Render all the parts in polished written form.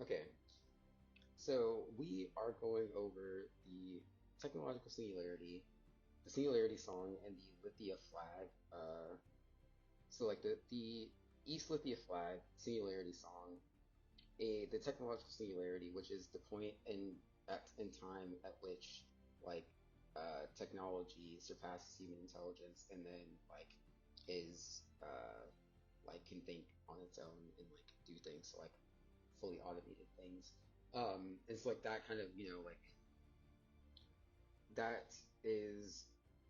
Okay, so we are going over the technological singularity, the singularity song, and the Lithia flag. So like the East Lithia flag singularity song, the technological singularity, which is the point in time at which like technology surpasses human intelligence, and then like is like can think on its own and like do things, so like fully automated things. It's like that kind of, like that is,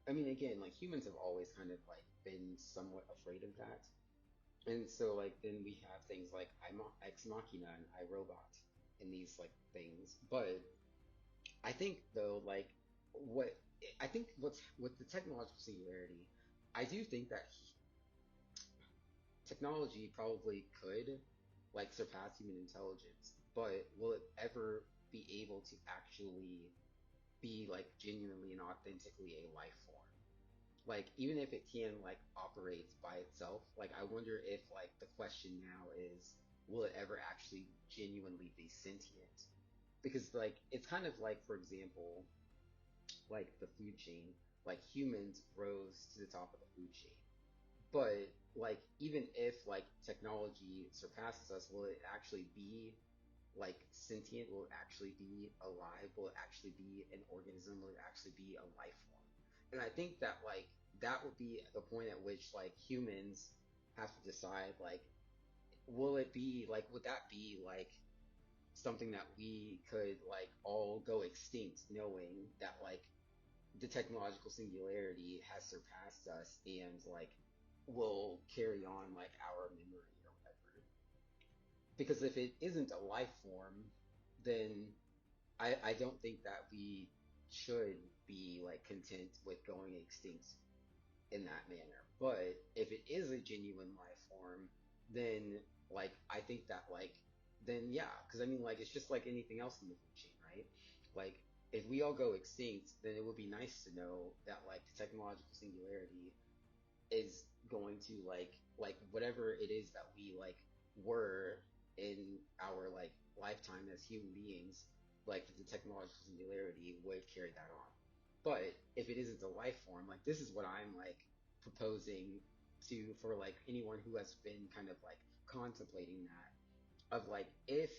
I mean, again, like humans have always kind of like been somewhat afraid of that. And so like then we have things like Ex Machina and iRobot and these like things. But I think though, like what I think what's with the technological singularity, I do think that technology probably could like surpass human intelligence, but will it ever be able to actually be like genuinely and authentically a life form? Like even if it can like operate by itself, like I wonder if like the question now is, will it ever actually genuinely be sentient? Because like it's kind of like, for example, like the food chain, like humans rose to the top of the food chain. But like even if like technology surpasses us, will it actually be like sentient? Will it actually be alive? Will it actually be an organism? Will it actually be a life form? And I think that like that would be the point at which like humans have to decide, like, will it be like, would that be like something that we could like all go extinct knowing that like the technological singularity has surpassed us and like will carry on like our memory or whatever? Because if it isn't a life form, then I don't think that we should be like content with going extinct in that manner. But if it is a genuine life form, then like I think that like then yeah, because I mean like it's just like anything else in the food chain, right? Like if we all go extinct, then it would be nice to know that like the technological singularity is going to like whatever it is that we like were in our like lifetime as human beings, like the technological singularity would carry that on. But if it isn't a life form, like this is what I'm like proposing to for like anyone who has been kind of like contemplating that, of like if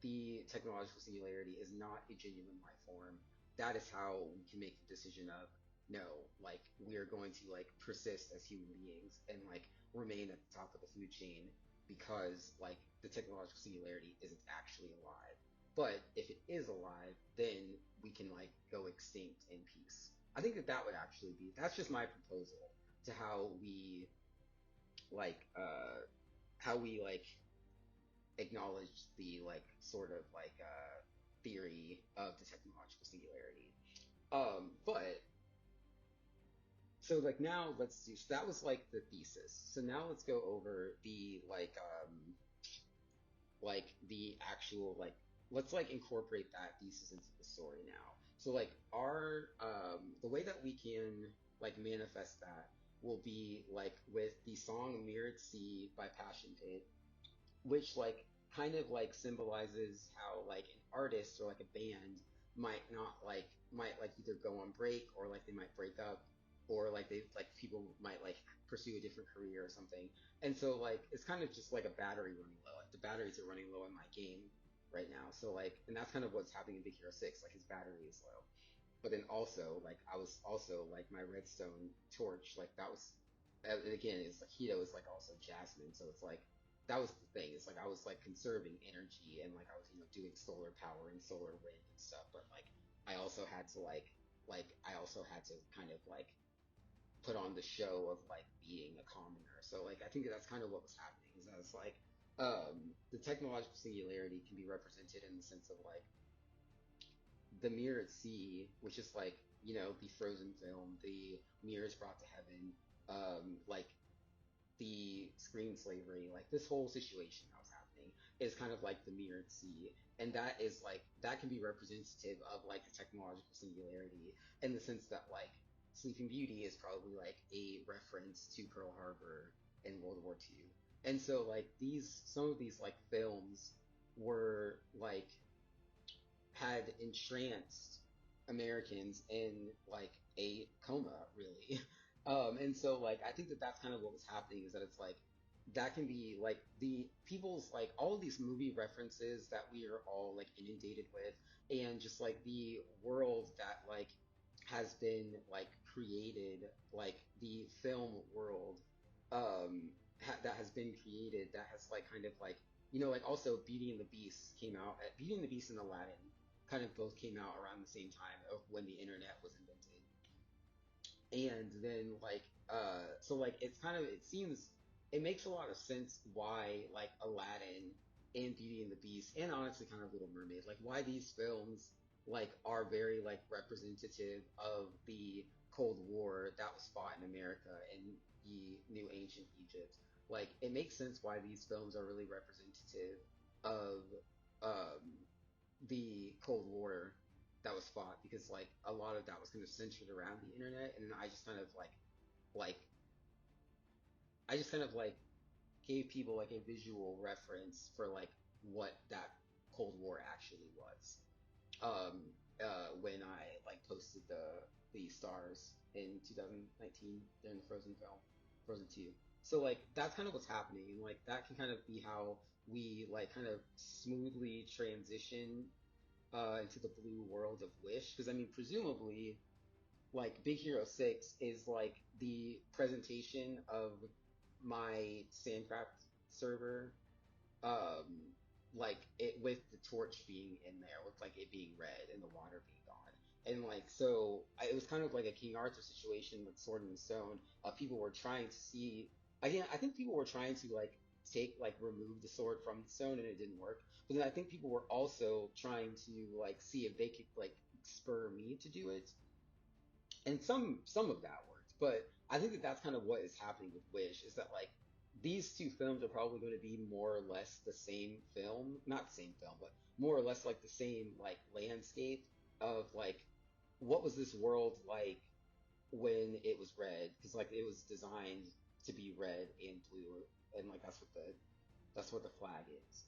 the technological singularity is not a genuine life form, that is how we can make the decision of no, like we are going to like persist as human beings and like remain at the top of the food chain because like the technological singularity isn't actually alive. But if it is alive, then we can like go extinct in peace. I think that that would actually be, that's just my proposal to like uh how we like acknowledge the like sort of like theory of the technological singularity. But so like now let's do, so that was like the thesis. So now let's go over the like the actual like let's like incorporate that thesis into the story now. So like our the way that we can like manifest that will be like with the song Mirrored Sea by Passion Pit, which like kind of like symbolizes how like an artist or like a band might like either go on break or like they might break up or like they like people might like pursue a different career or something. And so like it's kind of just like a battery running low. Like the batteries are running low in my game right now. So like and that's kind of what's happening in Big Hero 6. Like his battery is low. But then also like I was also like my redstone torch, like that was, and again it's like Hito is like also Jasmine, so it's like that was the thing. It's like I was like conserving energy and like I was, doing solar power and solar wind and stuff, but like I also had to like I also had to kind of like put on the show of like being a commoner. So like I think that's kind of what was happening, is that it's like the technological singularity can be represented in the sense of like the mirror at sea, which is like, the Frozen film, the mirrors brought to heaven, like the screen slavery, like this whole situation that was happening is kind of like the mirrored sea. And that is like, that can be representative of like the technological singularity in the sense that like Sleeping Beauty is probably like a reference to Pearl Harbor in World War II. And so like some of these like films were like had entranced Americans in like a coma, really. And so like I think that that's kind of what was happening is that it's like that can be like the people's like all of these movie references that we are all like inundated with, and just like the world that like has been like created, like the film world that has been created that has like kind of like like also Beauty and the Beast came out. Beauty and the Beast and Aladdin kind of both came out around the same time of when the internet was invented. And then like so like it's kind of it seems it makes a lot of sense why like Aladdin and Beauty and the Beast and honestly kind of Little Mermaid, like why these films like are very like representative of the Cold War that was fought in America and the new ancient Egypt. Like it makes sense why these films are really representative of um the Cold War that was fought, because like a lot of that was kind of centered around the internet, and then like I just kind of like gave people like a visual reference for like what that Cold War actually was. When I like posted the stars in 2019 during the Frozen film, Frozen 2. So like that's kind of what's happening, and like that can kind of be how we like kind of smoothly transition into the blue world of Wish. Because I mean, presumably, like Big Hero 6 is like the presentation of my Sandcraft server, um, like it with the torch being in there, with like it being red and the water being gone. And like so, it was kind of like a King Arthur situation with Sword in the Stone. People were trying to see. Again, I think people were trying to like remove the sword from the stone, and it didn't work. But then I think people were also trying to like see if they could like spur me to do it, and some of that worked. But I think that that's kind of what is happening with Wish, is that like these two films are probably going to be more or less the same film, not the same film, but more or less like the same like landscape of like what was this world like when it was red, because like it was designed to be red and blue, and like that's what the flag is.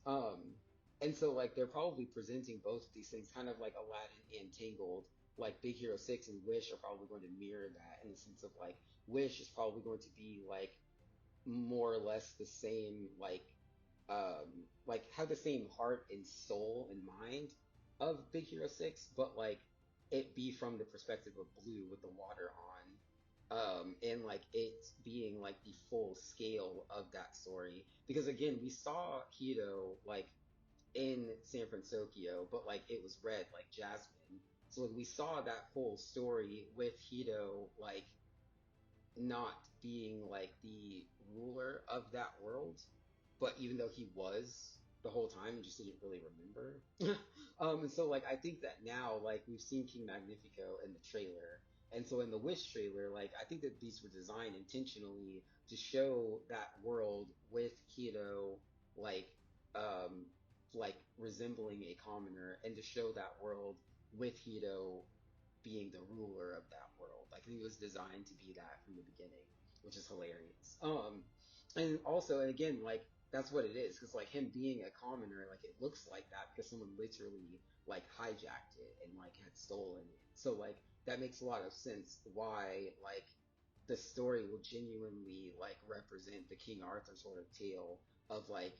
And so like they're probably presenting both of these things, kind of like Aladdin and Tangled. Like Big Hero 6 and Wish are probably going to mirror that, in the sense of like Wish is probably going to be like more or less the same, like have the same heart and soul and mind of Big Hero 6, but like it be from the perspective of blue with the water on, and like it being like the full scale of that story, because again we saw Hito like in San Francisco, but like it was red like Jasmine. So like we saw that whole story with Hito like not being like the ruler of that world, but even though he was the whole time, and just didn't really remember. And so like I think that now like we've seen King Magnifico in the trailer, and so in the Wish trailer, like I think that these were designed intentionally to show that world with Hito like um resembling a commoner, and to show that world with Hito being the ruler of that world. Like, I think it was designed to be that from the beginning, which is hilarious. And also, and again, like that's what it is, because like him being a commoner, like it looks like that because someone literally like hijacked it and like had stolen it. So like that makes a lot of sense why like the story will genuinely like represent the King Arthur sort of tale of like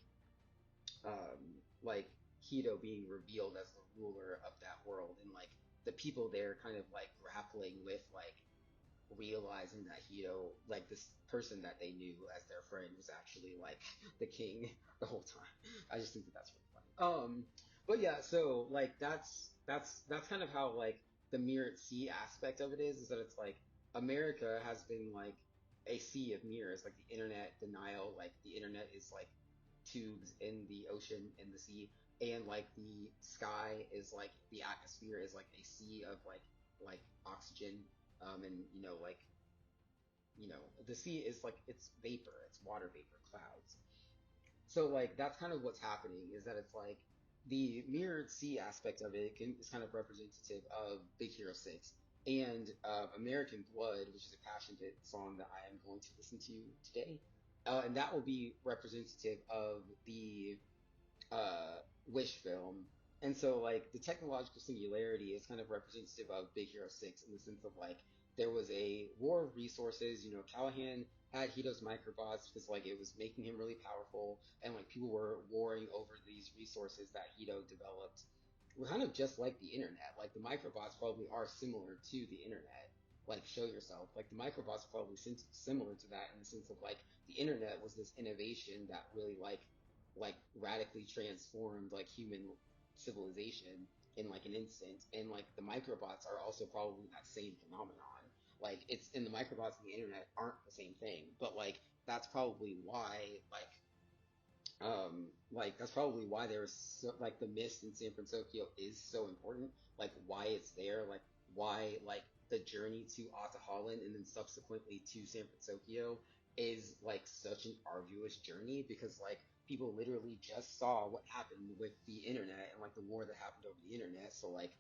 Hito being revealed as the ruler of that world, and like the people there kind of like grappling with like realizing that Hito, like this person that they knew as their friend, was actually like the king the whole time. I just think that that's really funny. But yeah, so like that's kind of how like the mirrored sea aspect of it is that it's like America has been like a sea of mirrors, like the internet denial, like the internet is like tubes in the ocean and the sea, and like the sky is like the atmosphere is like a sea of like oxygen, and like the sea is like it's vapor, it's water vapor clouds. So like that's kind of what's happening, is that it's like the mirrored sea aspect of it is kind of representative of Big Hero 6, and American Blood, which is a Passion Pit song that I am going to listen to today, and that will be representative of the wish film. And so like the technological singularity is kind of representative of Big Hero 6 in the sense of like there was a war of resources, Callahan had Hito's microbots because like it was making him really powerful and like people were warring over these resources that Hito developed. We're kind of just like the internet. Like the microbots probably are similar to the internet. Like show yourself. Like the microbots are probably similar to that in the sense of like the internet was this innovation that really like radically transformed like human civilization in like an instant. And like the microbots are also probably that same phenomenon. Like it's and the microbots and the internet aren't the same thing, but that's probably why like that's probably why there's so, like the mist in San Francisco is so important. Like why it's there, like why like the journey to Alta Holland and then subsequently to San Francisco is like such an arduous journey because like people literally just saw what happened with the internet and like the war that happened over the internet. So like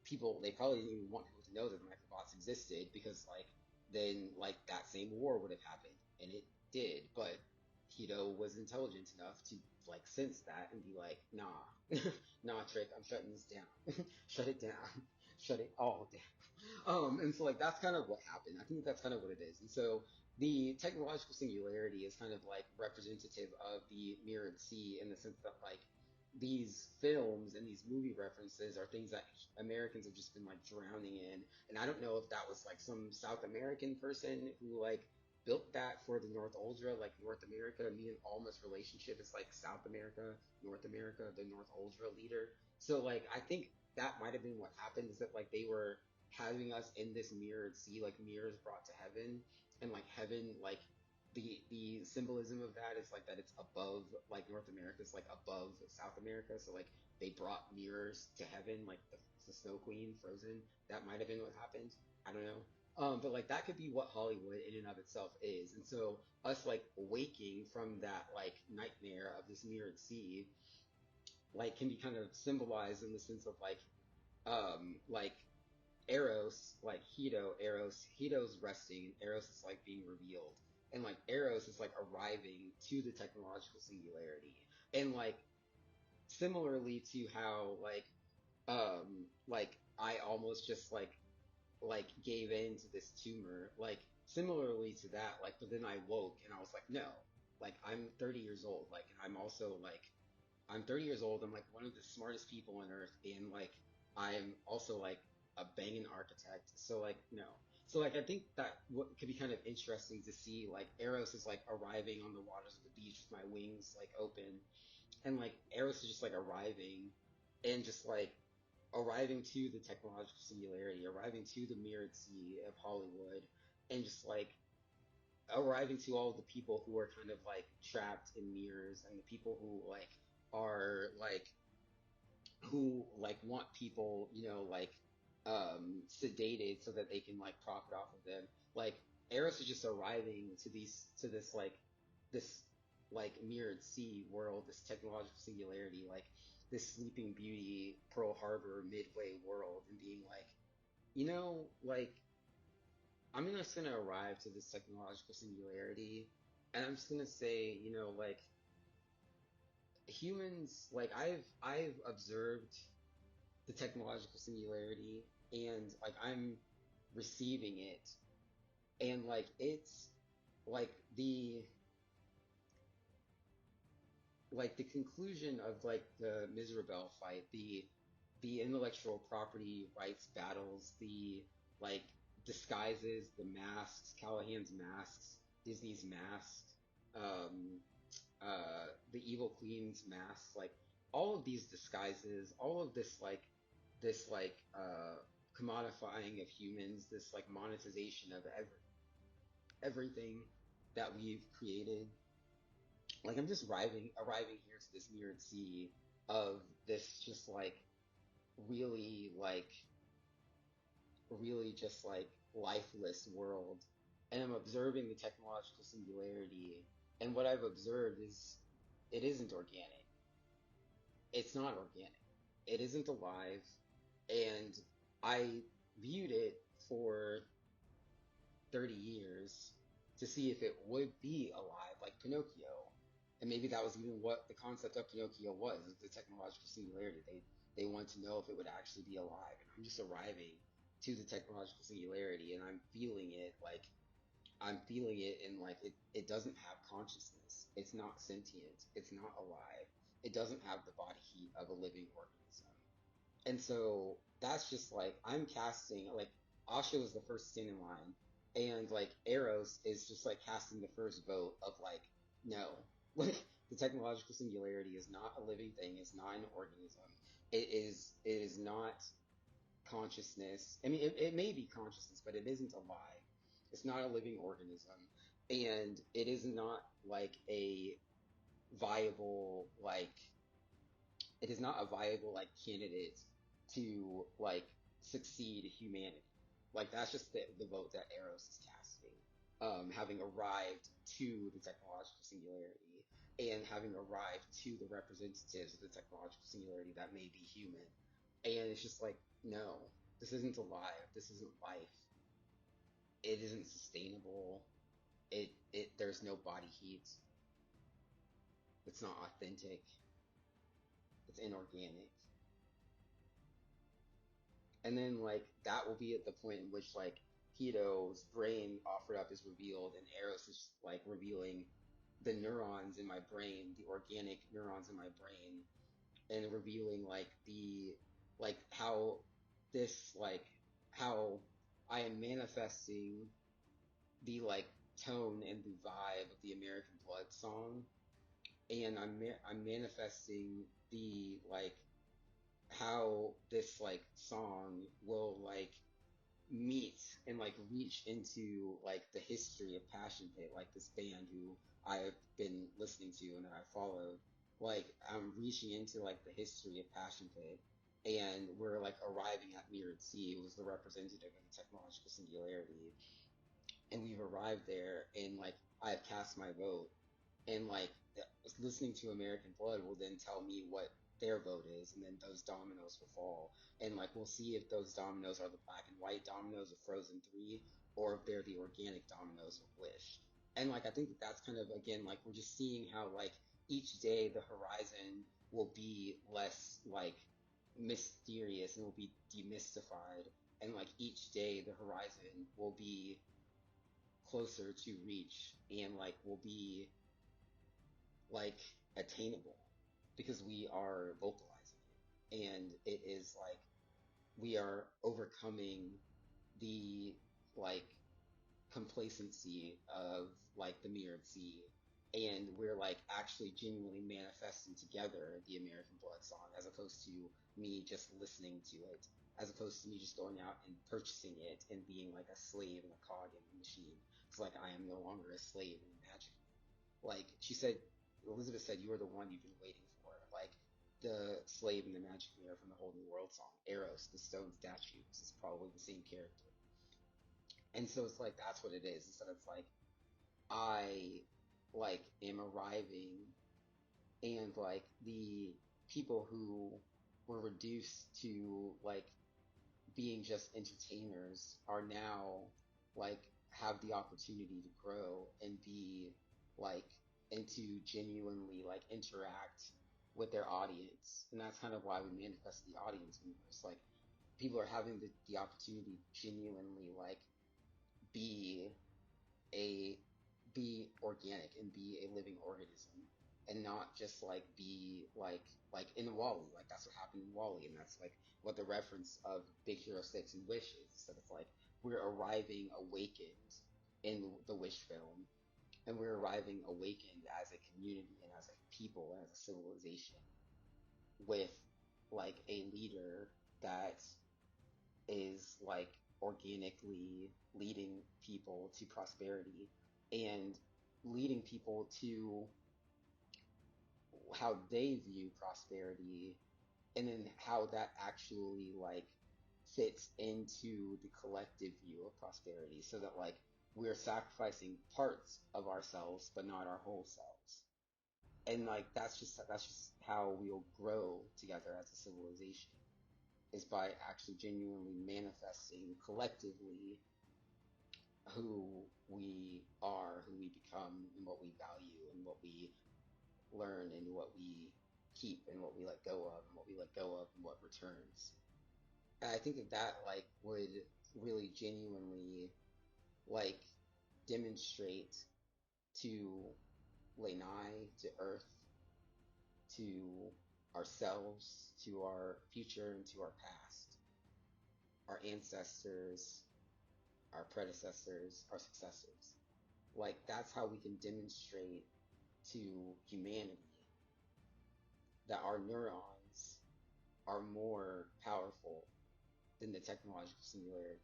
people they probably didn't even want people to know that the microbots existed because like then like that same war would have happened and it did. But Hito was intelligent enough to like sense that and be like, nah, nah, Trick, I'm shutting this down. Shut it down. Shut it all down. And so like that's kind of what happened. I think that's kind of what it is. And so the technological singularity is kind of like representative of the mirrored sea in the sense that like these films and these movie references are things that Americans have just been like drowning in. And I don't know if that was like some South American person who like built that for the North Ultra, like North America. Me and Alma's relationship is like South America, the North Ultra leader. So like I think that might have been what happened is that like they were having us in this mirrored sea, like mirrors brought to heaven, and like heaven, like the symbolism of that is like that it's above like North America is like above South America. So like they brought mirrors to heaven, like the Snow Queen, Frozen. That might have been what happened. I don't know. But like that could be what Hollywood in and of itself is. And so us like waking from that like nightmare of this mirrored sea, like can be kind of symbolized in the sense of like Eros, like Hito's resting and Eros is like being revealed. And like Eros is like arriving to the technological singularity. And like similarly to how like I almost just like gave in to this tumor, like similarly to that, like but then I woke and I was like, no, like I'm 30 years old, like and I'm also like I'm 30 years old. I'm like one of the smartest people on earth, and like I'm also like a banging architect. So like no. So like I think that what could be kind of interesting to see like Eros is like arriving on the waters of the beach with my wings like open, and like Eros is just like arriving and just like arriving to the technological singularity, arriving to the mirrored sea of Hollywood, and just like arriving to all the people who are kind of like trapped in mirrors and the people who like are like who like want people, sedated so that they can like profit off of them. Like Eros is just arriving to these to this like mirrored sea world, this technological singularity, like this Sleeping Beauty, Pearl Harbor, Midway world, and being like, like I'm just gonna arrive to this technological singularity, and I'm just gonna say, like humans, like I've observed the technological singularity and like I'm receiving it and like it's like the conclusion of like the Miserable fight, the intellectual property rights battles, the like disguises, the masks, Callahan's masks, Disney's masks, um, the Evil Queen's masks, like all of these disguises, all of this commodifying of humans, this like monetization of everything that we've created. Like I'm just arriving here to this mirrored sea of this just like really like really just like lifeless world, and I'm observing the technological singularity, and what I've observed is it isn't organic. It's not organic. It isn't alive. And I viewed it for 30 years to see if it would be alive, like Pinocchio. And maybe that was even what the concept of Pinocchio was, the technological singularity. They wanted to know if it would actually be alive. And I'm just arriving to the technological singularity and I'm feeling it and like it doesn't have consciousness. It's not sentient. It's not alive. It doesn't have the body heat of a living organism. And so that's just like I'm casting like Asha was the first to stand in line, and like Eros is just like casting the first vote of like no, like the technological singularity is not a living thing. It's not an organism. It is not consciousness. I mean, it may be consciousness, but it isn't alive. It's not a living organism, and it is not like a viable like it is not a viable like candidate to like succeed humanity. Like that's just the vote that Eros is casting. Having arrived to the technological singularity and having arrived to the representatives of the technological singularity that may be human. And it's just like, no, this isn't alive. This isn't life. It isn't sustainable. There's no body heat. It's not authentic. It's inorganic. And then like that will be at the point in which like Hito's brain offered up is revealed and Eros is like revealing the neurons in my brain, the organic neurons in my brain, and revealing like the like how this like how I am manifesting the like tone and the vibe of the American Blood song, and I'm manifesting the like how this like song will like meet and like reach into like the history of Passion Pit, like this band who I've been listening to and that I followed. Like I'm reaching into like the history of Passion Pit, and we're like arriving at Mirrored Sea, who was the representative of the technological singularity, and we've arrived there, and like I've cast my vote, and like listening to American Blood will then tell me what their vote is, and then those dominoes will fall, and like we'll see if those dominoes are the black and white dominoes of Frozen 3, or if they're the organic dominoes of Wish. And like I think that that's kind of again like we're just seeing how like each day the horizon will be less like mysterious and will be demystified, and like each day the horizon will be closer to reach and like will be like attainable because we are vocalizing it, and it is like we are overcoming the like complacency of like the mirrored sea, and we're like actually genuinely manifesting together the American Blood song as opposed to me just listening to it, as opposed to me just going out and purchasing it and being like a slave and a cog in the machine. It's like I am no longer a slave in the magic. Like she said, Elizabeth said, you are the one you've been waiting for. Like the slave in the magic mirror from the Whole New World song, Eros, the stone statue, because it's probably the same character. And so it's like that's what it is. Instead of like I like am arriving, and like the people who were reduced to like being just entertainers are now like have the opportunity to grow and be like and to genuinely like interact with their audience. And that's kind of why we manifest the audience universe. Like people are having the opportunity to genuinely like be a be organic and be a living organism, and not just like be like in Wally. Like that's what happened in Wally, and that's like what the reference of Big Hero 6 and Wish is. So it's like we're arriving awakened in the Wish film, and we're arriving awakened as a community and as a people and as a civilization with like a leader that is like organically leading people to prosperity and leading people to how they view prosperity, and then how that actually like fits into the collective view of prosperity, so that like we're sacrificing parts of ourselves but not our whole selves. And like that's just how we'll grow together as a civilization, is by actually genuinely manifesting collectively who we are, who we become, and what we value, and what we learn and what we keep and what we let go of and what we let go of and what returns. And I think that that like would really genuinely like demonstrate to Lanai, to Earth, to ourselves, to our future, and to our past, our ancestors, our predecessors, our successors. Like that's how we can demonstrate to humanity that our neurons are more powerful than the technological singularity.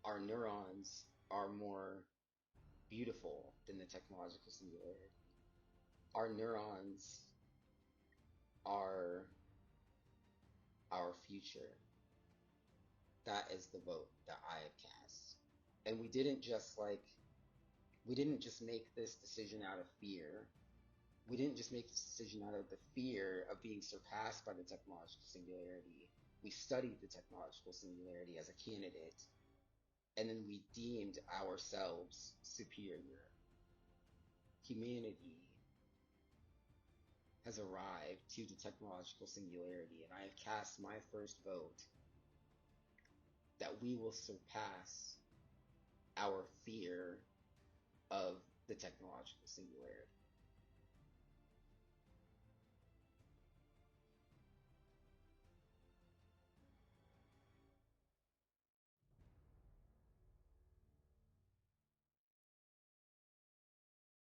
Our neurons are more beautiful than the technological singularity. Our neurons are our future. That is the vote that I have cast. And we didn't just make this decision out of fear. We didn't just make this decision out of the fear of being surpassed by the technological singularity. We studied the technological singularity as a candidate, and then we deemed ourselves superior. Humanity has arrived to the technological singularity, and I have cast my first vote that we will surpass our fear of the technological singularity.